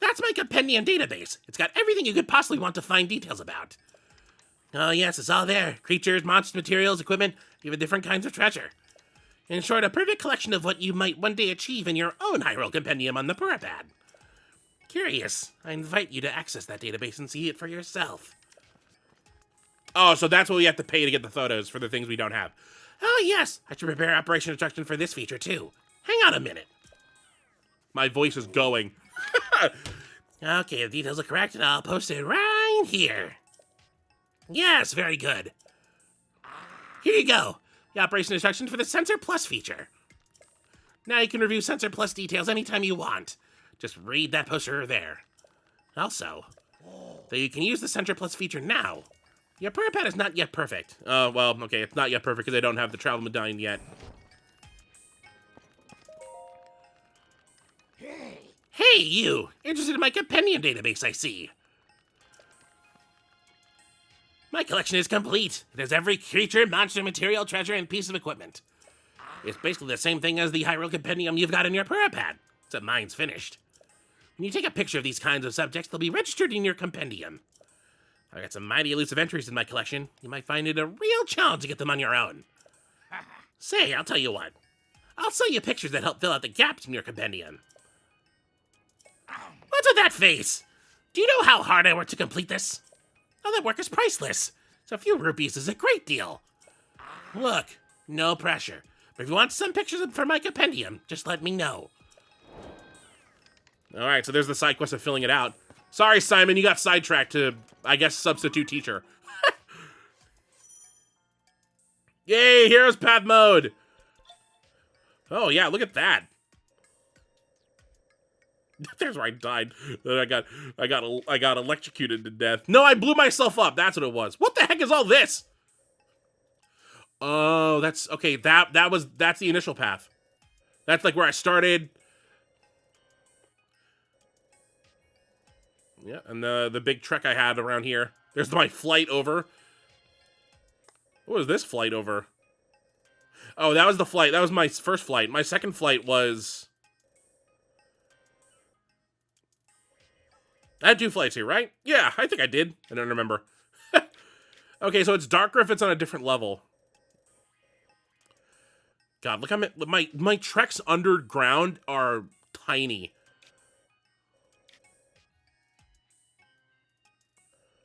That's my compendium database. It's got everything you could possibly want to find details about. Oh yes, it's all there. Creatures, monsters, materials, equipment, even different kinds of treasure. In short, a perfect collection of what you might one day achieve in your own Hyrule Compendium on the Pura Pad. Curious, I invite you to access that database and see it for yourself. Oh, so that's what we have to pay to get the photos for the things we don't have. Oh yes, I should prepare operation instruction for this feature too. Hang on a minute. My voice is going. Okay, the details are correct and I'll post it right here. Yes, very good. Here you go. The operation instruction for the Sensor Plus feature. Now you can review Sensor Plus details anytime you want. Just read that poster there. Also, though you can use the Sensor Plus feature now, your Pura Pad is not yet perfect. Well, okay, it's not yet perfect because I don't have the travel medallion yet. Hey, you! Interested in my compendium database, I see. My collection is complete. It has every creature, monster, material, treasure, and piece of equipment. It's basically the same thing as the Hyrule Compendium you've got in your Pura Pad, except mine's finished. When you take a picture of these kinds of subjects, they'll be registered in your compendium. I've got some mighty elusive entries in my collection. You might find it a real challenge to get them on your own. Say, I'll tell you what. I'll sell you pictures that help fill out the gaps in your compendium. What's with that face? Do you know how hard I worked to complete this? All that work is priceless, so a few rupees is a great deal. Look, no pressure. But if you want some pictures for my compendium, just let me know. Alright, so there's the side quest of filling it out. Sorry, Simon, you got sidetracked to, I guess, substitute teacher. Yay, Heroes Path mode! Oh yeah, look at that. There's where I died. I got electrocuted to death. No, I blew myself up. That's what it was. What the heck is all this? Oh, that's okay. That's the initial path. That's like where I started. Yeah, and the big trek I had around here. There's my flight over. What was this flight over? Oh, that was the flight. That was my first flight. My second flight was... I had 2 flights here, right? Yeah, I think I did. I don't remember. Okay, so it's darker if it's on a different level. God, look, my treks underground are tiny.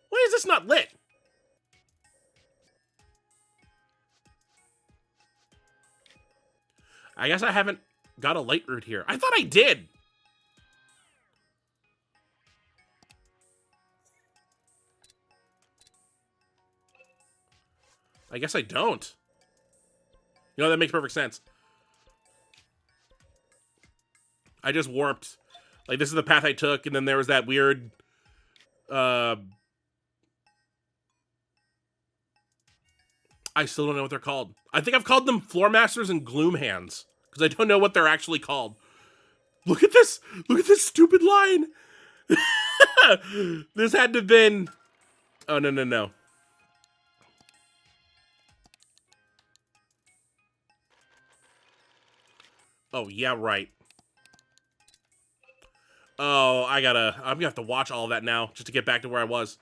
Why is this not lit? I guess I haven't got a light route here. I thought I did. I guess I don't. You know, that makes perfect sense. I just warped. Like, this is the path I took, and then there was that weird... I still don't know what they're called. I think I've called them Floor Masters and Gloom Hands, because I don't know what they're actually called. Look at this! Look at this stupid line! This had to have been... Oh, no. Oh, yeah, right. Oh, I'm gonna have to watch all of that now, just to get back to where I was.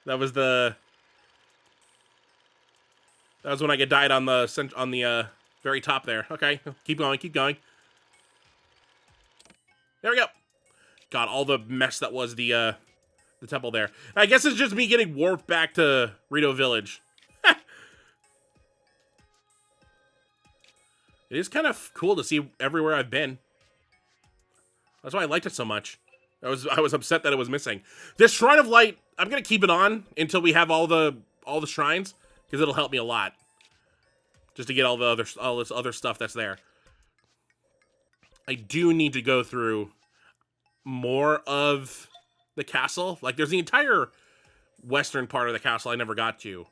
That was when I get died on the very top there. Okay, keep going. There we go. God, all the mess that was the temple there. I guess it's just me getting warped back to Rito Village. It is kind of cool to see everywhere I've been. That's why I liked it so much. I was upset that it was missing. This Shrine of Light, I'm gonna keep it on until we have all the shrines, because it'll help me a lot. Just to get all this other stuff that's there. I do need to go through more of the castle. Like, there's the entire western part of the castle I never got to.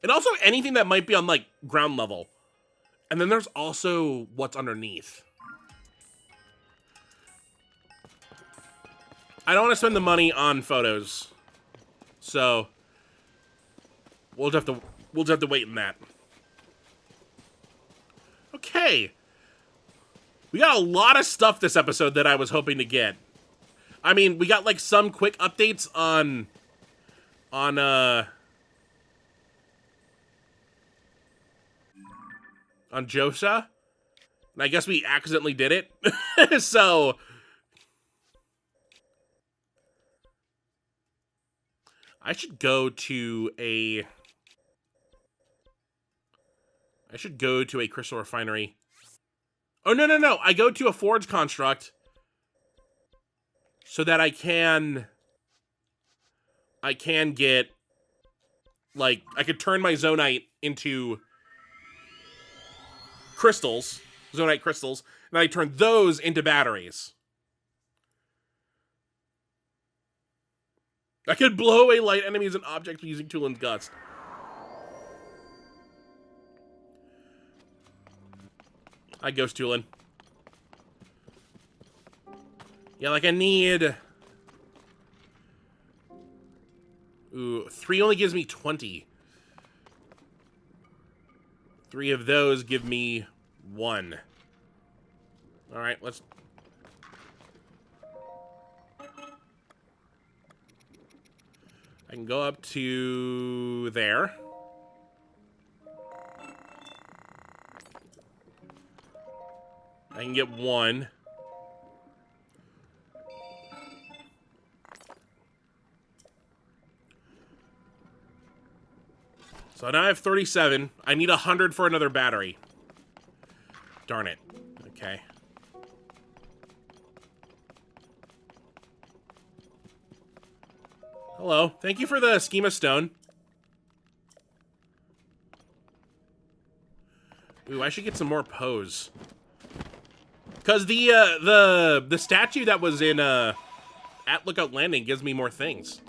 And also anything that might be on, like, ground level. And then there's also what's underneath. I don't want to spend the money on photos. So we'll just have to wait in that. Okay. We got a lot of stuff this episode that I was hoping to get. I mean, we got like some quick updates on Josa. And I guess we accidentally did it. So I should go to a crystal refinery. Oh, no. I go to a forge construct so that I can get, like, I could turn my zonite into crystals, zonite crystals, and I turn those into batteries. I could blow away light enemies and objects using Tulin's Gust. Hi, Ghost Tulin. Yeah, like I need... Ooh, 3 only gives me 20. 3 of those give me 1. Alright, let's... I can go up to there. I can get 1. So now I have 37. I need 100 for another battery. Darn it. Okay. Hello. Thank you for the schema stone. Ooh, I should get some more pose. Because the statue that was in at Lookout Landing gives me more things.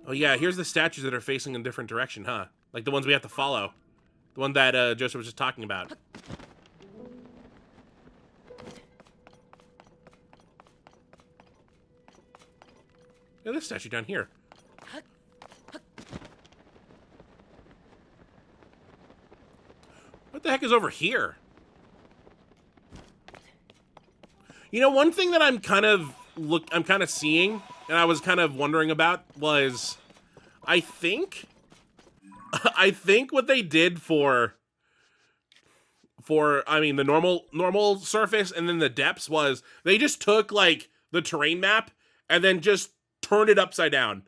Oh yeah, here's the statues that are facing in a different direction, huh? Like the ones we have to follow. The one that Joseph was just talking about. Yeah, this statue down here. What the heck is over here? You know, one thing that I'm kind of seeing, and I was kind of wondering about, was I think what they did for I mean the normal surface and then the depths was they just took like the terrain map and then just turned it upside down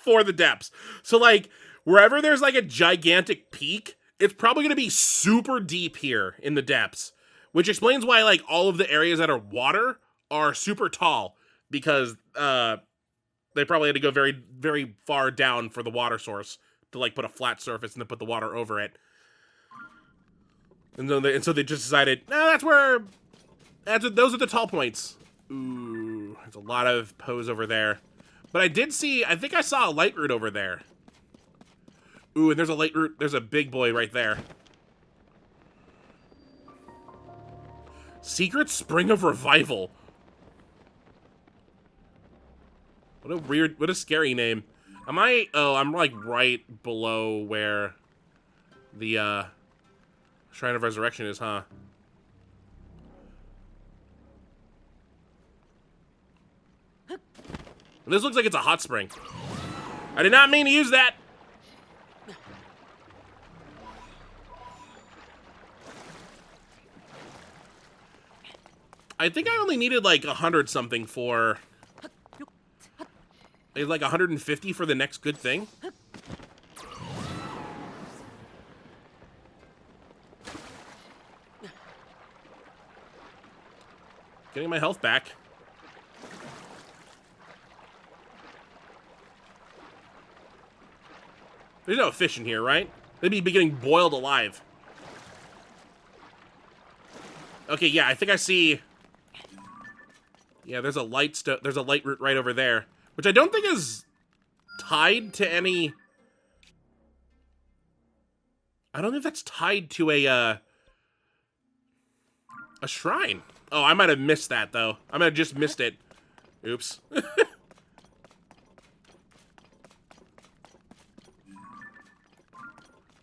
for the depths. So like wherever there's like a gigantic peak, it's probably going to be super deep here in the depths. Which explains why, like, all of the areas that are water are super tall. Because, they probably had to go very, very far down for the water source. To, like, put a flat surface and then put the water over it. And so they just decided, no, those are the tall points. Ooh, there's a lot of pose over there. But I think I saw a light root over there. Ooh, and there's a light root, there's a big boy right there. Secret Spring of Revival. What a scary name. I'm like right below where the Shrine of Resurrection is, huh? This looks like it's a hot spring. I did not mean to use that. I think I only needed like 100 something for... Like 150 for the next good thing. Getting my health back. There's no fish in here, right? They'd be getting boiled alive. Okay, yeah, I think I see... Yeah, there's a light route right over there, which I don't think is tied to any... I don't think that's tied to a shrine. Oh, I might have missed that, though. I might have just missed it. Oops. Is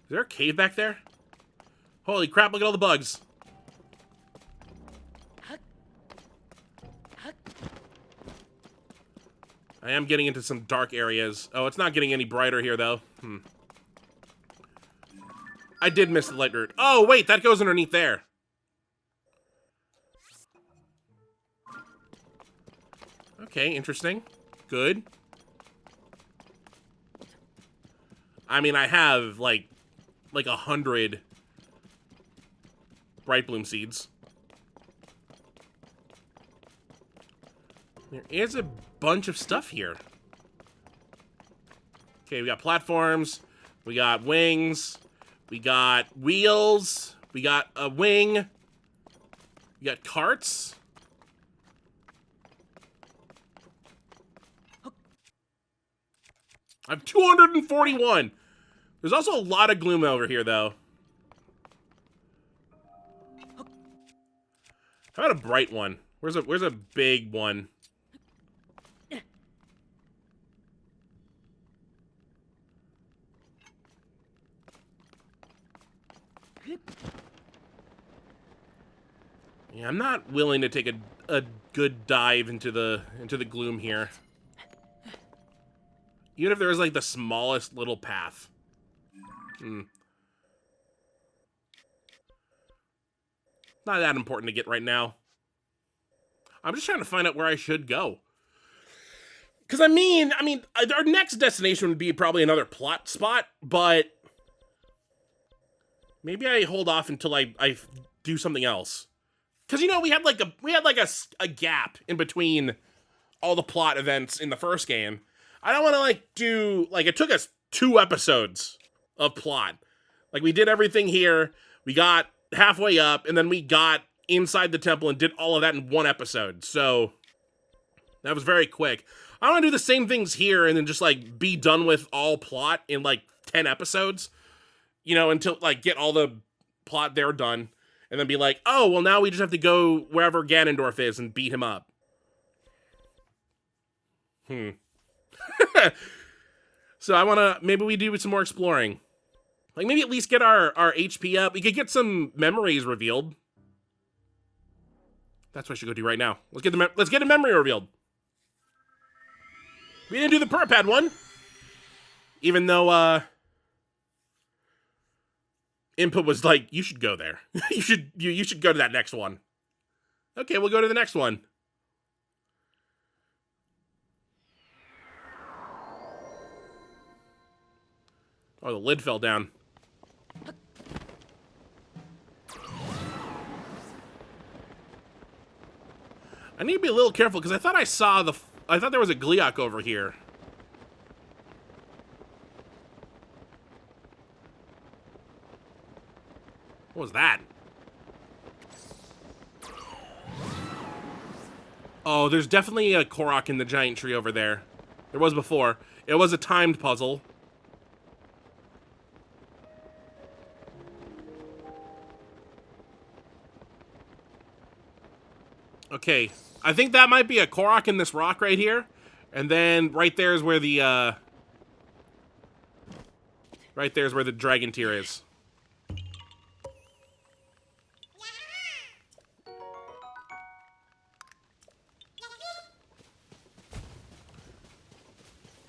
there a cave back there? Holy crap, look at all the bugs. I am getting into some dark areas. Oh, it's not getting any brighter here, though. I did miss the light route. Oh, wait, that goes underneath there. Okay, interesting. Good. I mean, I have, like 100 Bright Bloom seeds. There is a bunch of stuff here. Okay, we got platforms. We got wings. We got wheels. We got a wing. We got carts. I have 241. There's also a lot of gloom over here, though. How about a bright one? Where's a big one? Yeah, I'm not willing to take a good dive into the gloom here. Even if there was like the smallest little path. Not that important to get right now. I'm just trying to find out where I should go. Because I mean, our next destination would be probably another plot spot, but maybe I hold off until I do something else. Because, you know, we had like a gap in between all the plot events in the first game. I don't want to do it took us 2 episodes of plot. Like, we did everything here. We got halfway up, and then we got inside the temple and did all of that in 1 episode. So that was very quick. I want to do the same things here and then just be done with all plot in 10 episodes. You know, until get all the plot there done. And then be like, oh, well, now we just have to go wherever Ganondorf is and beat him up. So I want to, maybe we do some more exploring. Maybe at least get our HP up. We could get some memories revealed. That's what I should go do right now. Let's get a memory revealed. We didn't do the Purpad one. Even though, input was you should go there. you should go to that next one. Okay, we'll go to the next one. Oh, the lid fell down. I need to be a little careful because I thought I thought there was a Gleeok over here. What was that? Oh, there's definitely a Korok in the giant tree over there. There was before. It was a timed puzzle. Okay, I think that might be a Korok in this rock right here. And then right there is where the, right there is where the dragon tier is.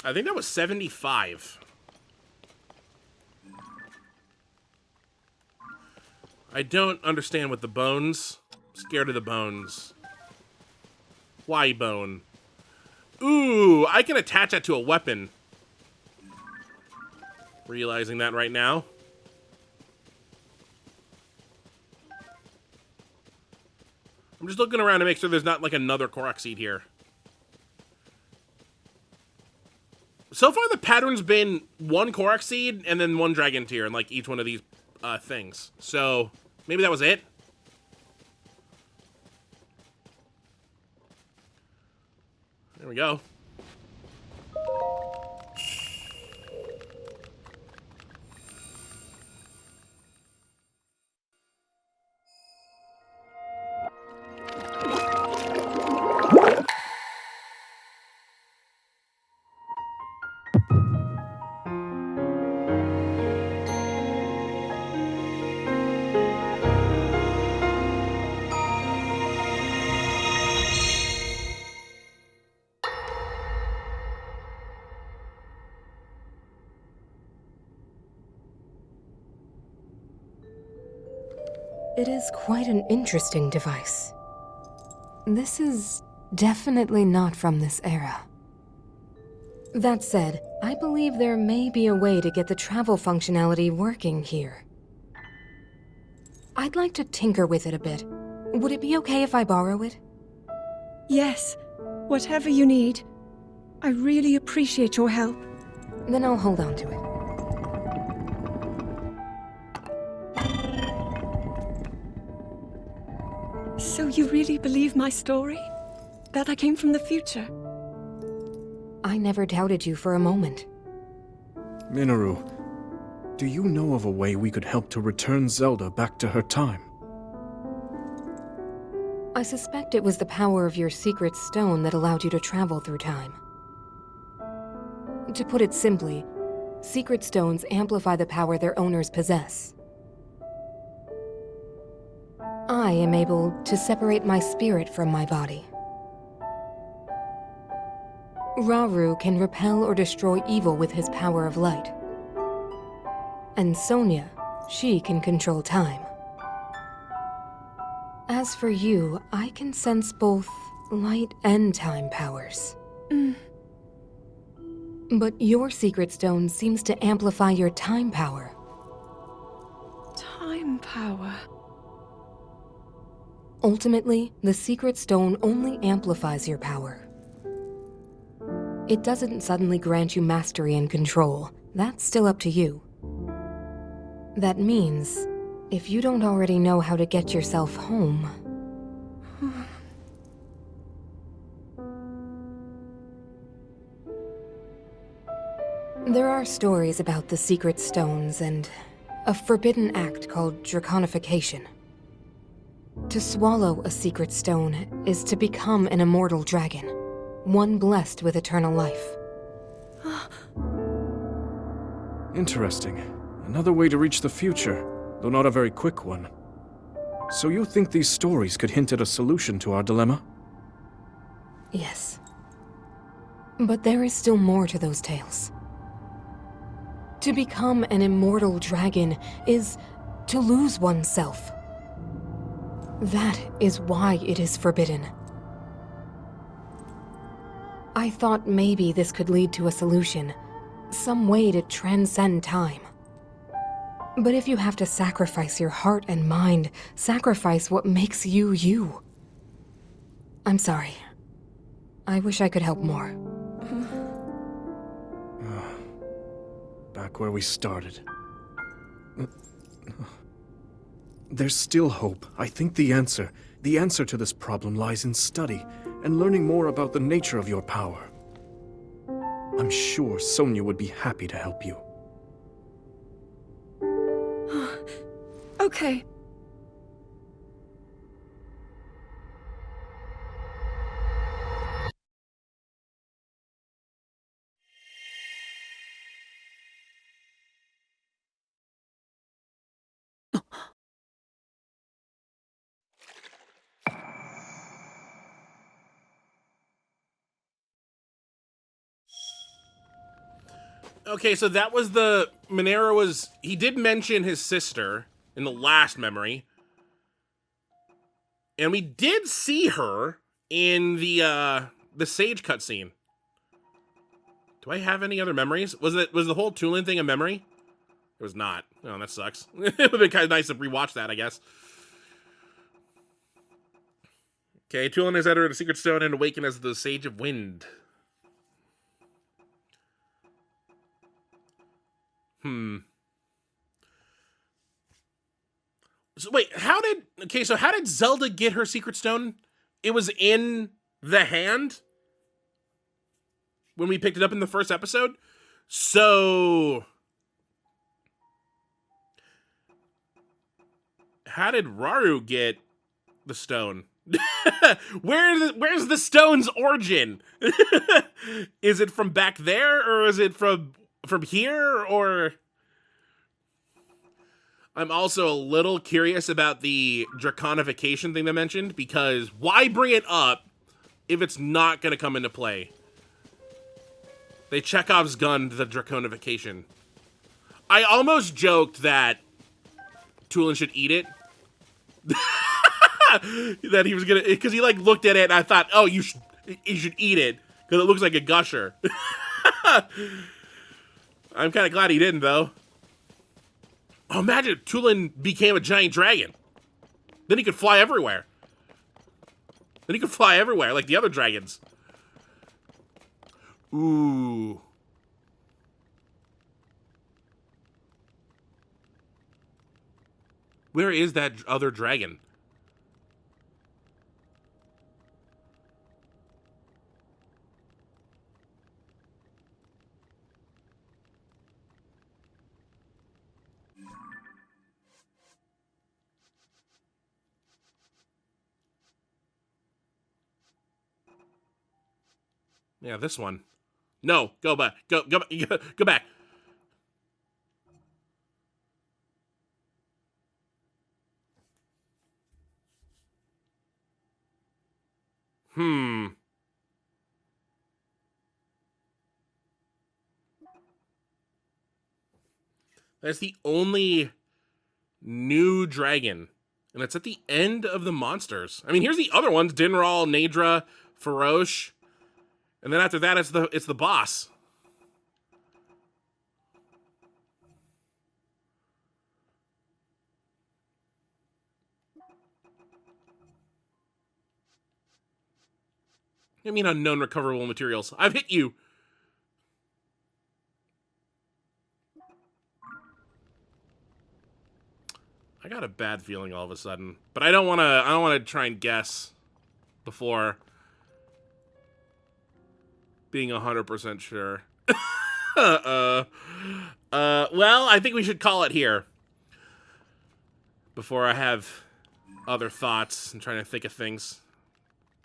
I think that was 75. I don't understand what the bones. I'm scared of the bones. Why bone? Ooh, I can attach that to a weapon. Realizing that right now. I'm I'm just looking around to make sure there's not, like, another Korok seed here. So far, the pattern's been one Korok seed and then one Dragon Tear in, like, each one of these things. So, maybe that was it? There we go. It is quite an interesting device. This is definitely not from this era. That said, I believe there may be a way to get the travel functionality working here. I'd like to tinker with it a bit. Would it be okay if I borrow it? Yes, whatever you need. I really appreciate your help. Then I'll hold on to it. So you really believe my story? That I came from the future? I never doubted you for a moment. Minoru, do you know of a way we could help to return Zelda back to her time? I suspect it was the power of your secret stone that allowed you to travel through time. To put it simply, secret stones amplify the power their owners possess. I am able to separate my spirit from my body. Rauru can repel or destroy evil with his power of light. And Sonia, she can control time. As for you, I can sense both light and time powers. But your secret stone seems to amplify your time power. Time power. Ultimately, the secret stone only amplifies your power. It doesn't suddenly grant you mastery and control. That's still up to you. That means, if you don't already know how to get yourself home... There are stories about the secret stones and a forbidden act called draconification. To swallow a secret stone is to become an immortal dragon, one blessed with eternal life. Interesting. Another way to reach the future, though not a very quick one. So you think these stories could hint at a solution to our dilemma? Yes. But there is still more to those tales. To become an immortal dragon is to lose oneself. That is why it is forbidden. I thought maybe this could lead to a solution, some way to transcend time. But if you have to sacrifice your heart and mind, sacrifice what makes you you. I'm sorry. I wish I could help more. Back where we started. There's still hope. I think the answer to this problem lies in study and learning more about the nature of your power. I'm sure Sonia would be happy to help you. Okay. Okay, so that was the... Monero was... He did mention his sister in the last memory. And we did see her in the Sage cutscene. Do I have any other memories? Was the whole Tulin thing a memory? It was not. Oh, that sucks. It would have been kind of nice to rewatch that, I guess. Okay, Tulin has entered a secret stone and awakened as the Sage of Wind. So wait, how did Zelda get her secret stone? It was in the hand when we picked it up in the first episode. So how did Raru get the stone? Where's the stone's origin? Is it from back there, or is it from here, or? I'm also a little curious about the draconification thing they mentioned, because why bring it up if it's not going to come into play? They Chekhov's gun the draconification. I almost joked that Tulin should eat it. That he was gonna, because he like looked at it and I thought, oh, you should eat it because it looks like a gusher. I'm kind of glad he didn't though. Oh, imagine if Tulin became a giant dragon. Then he could fly everywhere. Like the other dragons. Ooh. Where is that other dragon? Yeah, this one. No, go back. Go back. That's the only new dragon. And it's at the end of the monsters. I mean, here's the other ones. Dinral, Nadra, Farosh. And then after that, it's the boss. I mean, unknown recoverable materials. I've hit you. I got a bad feeling all of a sudden, but I don't want to try and guess before being 100% sure. Well, I think we should call it here before I have other thoughts and trying to think of things.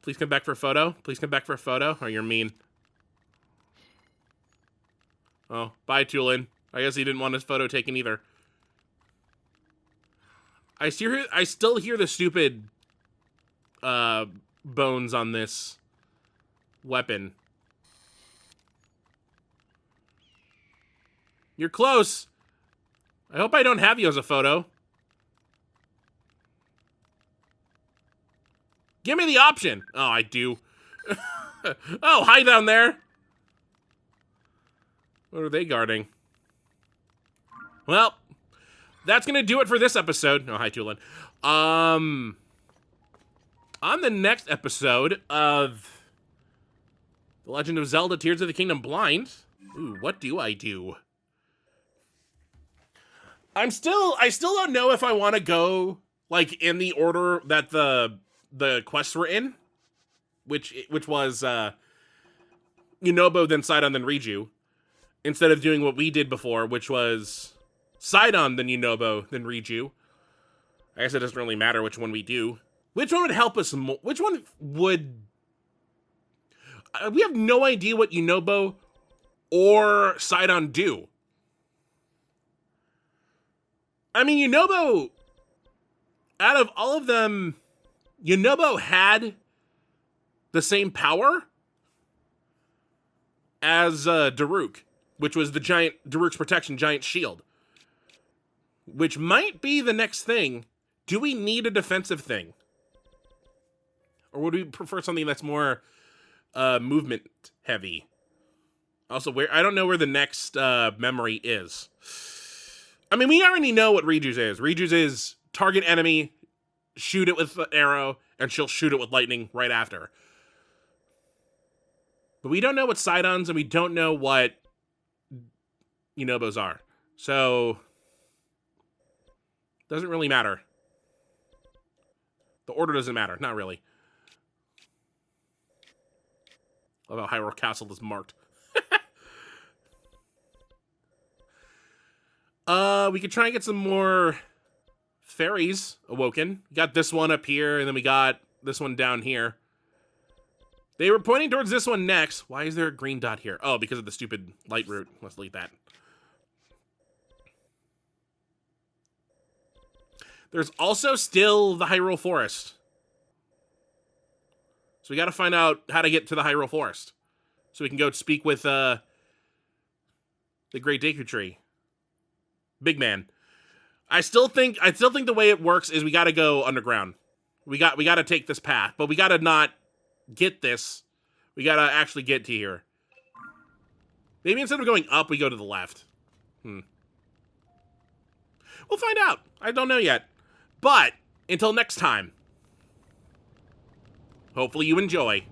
Please come back for a photo. Please come back for a photo, or you're mean. Oh, bye, Tulin. I guess he didn't want his photo taken either. I still hear the stupid bones on this weapon. You're close. I hope I don't have you as a photo. Give me the option. Oh, I do. Oh, hi down there. What are they guarding? Well, that's going to do it for this episode. Oh, hi, Tulin. On the next episode of The Legend of Zelda Tears of the Kingdom Blind. Ooh, what do I do? I still don't know if I want to go, like, in the order that the quests were in. Which was, Yunobo, then Sidon, then Riju. Instead of doing what we did before, which was Sidon, then Yunobo, then Riju. I guess it doesn't really matter which one we do. Which one would help us more? Which one would... we have no idea what Yunobo or Sidon do. I mean, Yunobo, out of all of them, Yunobo had the same power as Daruk, which was the giant Daruk's protection giant shield, which might be the next thing. Do we need a defensive thing, or would we prefer something that's more movement heavy? Also, I don't know where the next memory is. I mean, we already know what Riju's is. Riju's is target enemy, shoot it with an arrow, and she'll shoot it with lightning right after. But we don't know what Sidons and we don't know what Unobos are. So, doesn't really matter. The order doesn't matter. Not really. Love how Hyrule Castle is marked. We could try and get some more fairies awoken. We got this one up here, and then we got this one down here. They were pointing towards this one next. Why is there a green dot here? Oh, because of the stupid light route. Let's delete that. There's also still the Hyrule Forest. So we got to find out how to get to the Hyrule Forest. So we can go speak with the Great Deku Tree. Big man. I still think the way it works is we got to go underground. We got to take this path, but we got to not get this. We got to actually get to here. Maybe instead of going up, we go to the left. We'll find out. I don't know yet. But until next time, hopefully you enjoy.